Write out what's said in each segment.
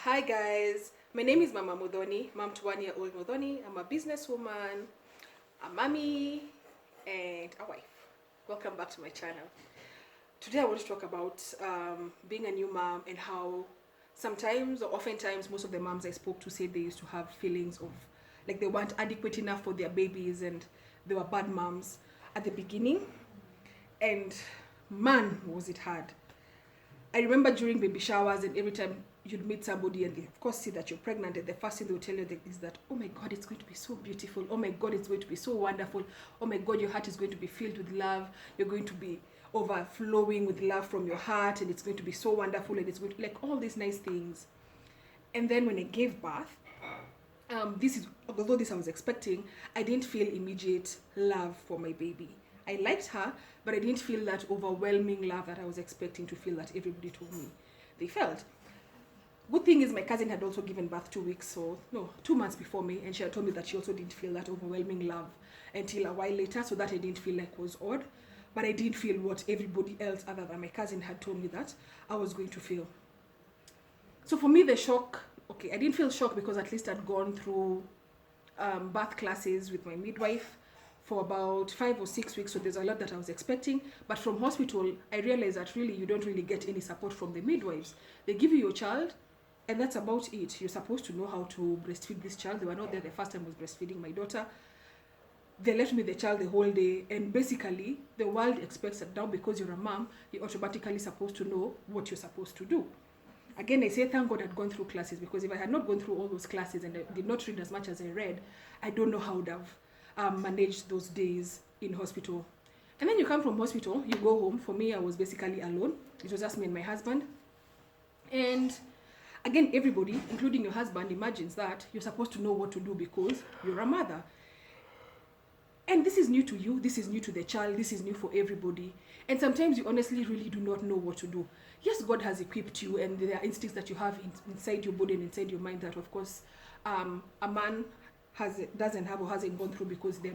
Hi guys, my name is Mama Modoni, mom to 1 year old Modoni. I'm a businesswoman, a mommy, and a wife. Welcome back to my channel. Today I want to talk about being a new mom and how sometimes or oftentimes most of the moms I spoke to said they used to have feelings of like they weren't adequate enough for their babies and they were bad moms at the beginning. And man, was it hard. I remember during baby showers and every time you'd meet somebody and they of course see that you're pregnant and the first thing they'll tell you is that, oh my God, it's going to be so beautiful. Oh my God, it's going to be so wonderful. Oh my God, your heart is going to be filled with love. You're going to be overflowing with love from your heart and it's going to be so wonderful and it's going to, like all these nice things. And then when I gave birth, although this I was expecting, I didn't feel immediate love for my baby. I liked her, but I didn't feel that overwhelming love that I was expecting to feel that everybody told me they felt. Good thing is my cousin had also given birth 2 months before me, and she had told me that she also didn't feel that overwhelming love until a while later, so that I didn't feel like was odd, but I didn't feel what everybody else other than my cousin had told me that I was going to feel. So for me, the shock, I didn't feel shocked because at least I'd gone through birth classes with my midwife for about 5 or 6 weeks, so there's a lot that I was expecting. But from hospital, I realized that really you don't really get any support from the midwives. They give you your child, and that's about it. You're supposed to know how to breastfeed this child. They were not there the first time I was breastfeeding my daughter. They left me the child the whole day, and basically the world expects that now because you're a mom, you're automatically supposed to know what you're supposed to do. Again, I say thank God I'd gone through classes, because if I had not gone through all those classes and I did not read as much as I read, I don't know how I would have managed those days in hospital. And then you come from hospital, you go home. For me, I was basically alone. It was just me and my husband. And again, everybody, including your husband, imagines that you're supposed to know what to do because you're a mother. And this is new to you, this is new to the child, this is new for everybody. And sometimes you honestly really do not know what to do. Yes, God has equipped you, and there are instincts that you have inside your body and inside your mind that, of course, a man doesn't have or hasn't gone through, because they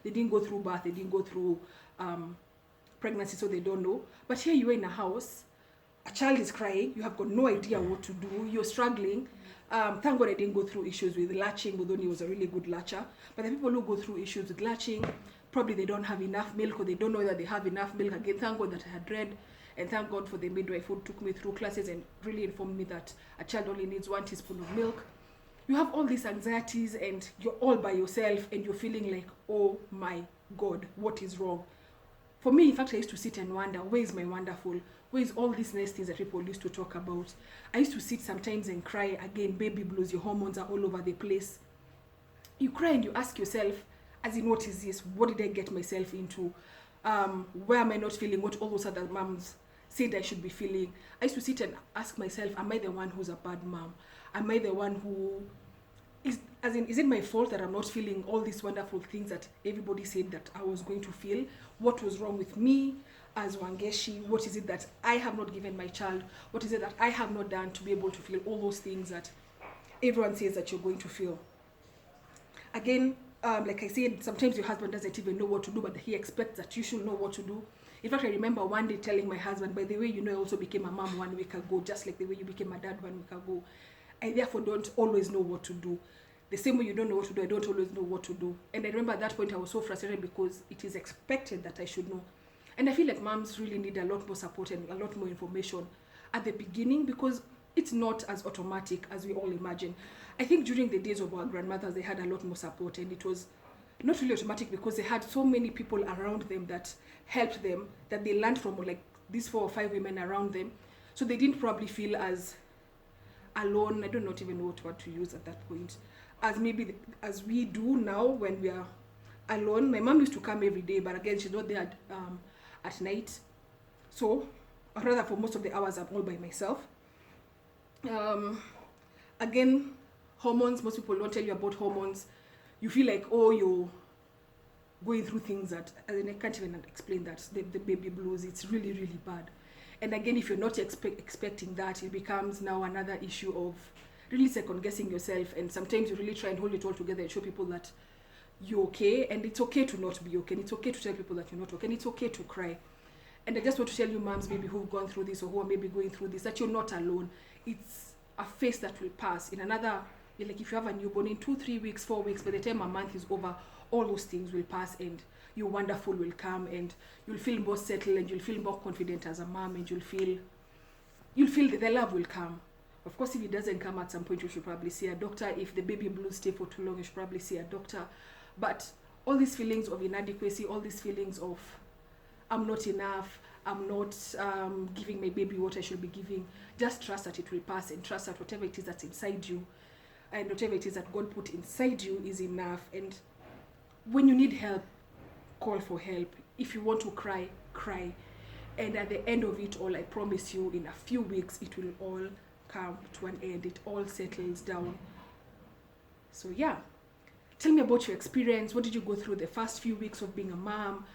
didn't go through birth, they didn't go through pregnancy, so they don't know. But here you are in a house, a child is crying, you have got no idea what to do, you're struggling. Thank God I didn't go through issues with latching, although he was a really good latcher. But the people who go through issues with latching, probably they don't have enough milk, or they don't know that they have enough milk. Again, thank God that I had read, and thank God for the midwife who took me through classes and really informed me that a child only needs 1 teaspoon of milk. You have all these anxieties and you're all by yourself and you're feeling like, oh my God, what is wrong? For me, in fact, I used to sit and wonder, where is my wonderful? Where is all these nice things that people used to talk about? I used to sit sometimes and cry. Again, baby blues, your hormones are all over the place. You cry and you ask yourself, as in, what is this? What did I get myself into? Where am I not feeling what all those other moms said I should be feeling? I used to sit and ask myself, am I the one who's a bad mom? Am I the one who is it my fault that I'm not feeling all these wonderful things that everybody said that I was going to feel? What was wrong with me as Wangeshi? What is it that I have not given my child? What is it that I have not done to be able to feel all those things that everyone says that you're going to feel? Again, like I said, sometimes your husband doesn't even know what to do, but he expects that you should know what to do. In fact, I remember one day telling my husband, by the way, I also became a mom 1 week ago, just like the way you became a dad 1 week ago. I therefore don't always know what to do. The same way you don't know what to do, I don't always know what to do. And I remember at that point I was so frustrated because it is expected that I should know. And I feel like moms really need a lot more support and a lot more information at the beginning, because it's not as automatic as we all imagine. I think during the days of our grandmothers, they had a lot more support, and it was not really automatic because they had so many people around them that helped them, that they learned from, like these 4 or 5 women around them. So they didn't probably feel as alone. I do not even know what word to use at that point, as we do now when we are alone. My mom used to come every day, but again, she's not there at night, so or rather for most of the hours I'm all by myself. Again, hormones, most people don't tell you about hormones. You feel like, oh, you're going through things that, I can't even explain that, the baby blues, it's really, really bad. And again, if you're not expecting that, it becomes now another issue of really second guessing yourself. And sometimes you really try and hold it all together and show people that you're okay. And it's okay to not be okay. And it's okay to tell people that you're not okay. And it's okay to cry. And I just want to tell you moms maybe who've gone through this or who are maybe going through this, that you're not alone. It's a phase that will pass in another, like if you have a newborn in 2-3 weeks, 4 weeks, by the time a month is over, all those things will pass and your wonderful will come, and you'll feel more settled, and you'll feel more confident as a mom, and you'll feel the love will come. Of course, if it doesn't come at some point, you should probably see a doctor. If the baby blues stay for too long, you should probably see a doctor. But all these feelings of inadequacy, all these feelings of I'm not enough, I'm not giving my baby what I should be giving, just trust that it will pass, and trust that whatever it is that's inside you and whatever it is that God put inside you is enough. And when you need help, call for help. If you want to cry, cry. And at the end of it all, I promise you, in a few weeks, it will all come to an end. It all settles down. So yeah, tell me about your experience. What did you go through the first few weeks of being a mom?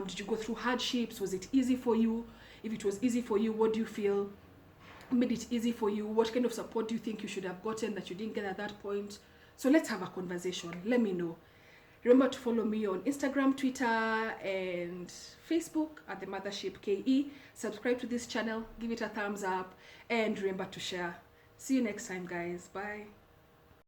Did you go through hardships? Was it easy for you? If it was easy for you, what do you feel made it easy for you? What kind of support do you think you should have gotten that you didn't get at that point? So let's have a conversation. Let me know. Remember to follow me on Instagram, Twitter, and Facebook at The Mothership KE. Subscribe to this channel, give it a thumbs up, and remember to share. See you next time, guys. Bye.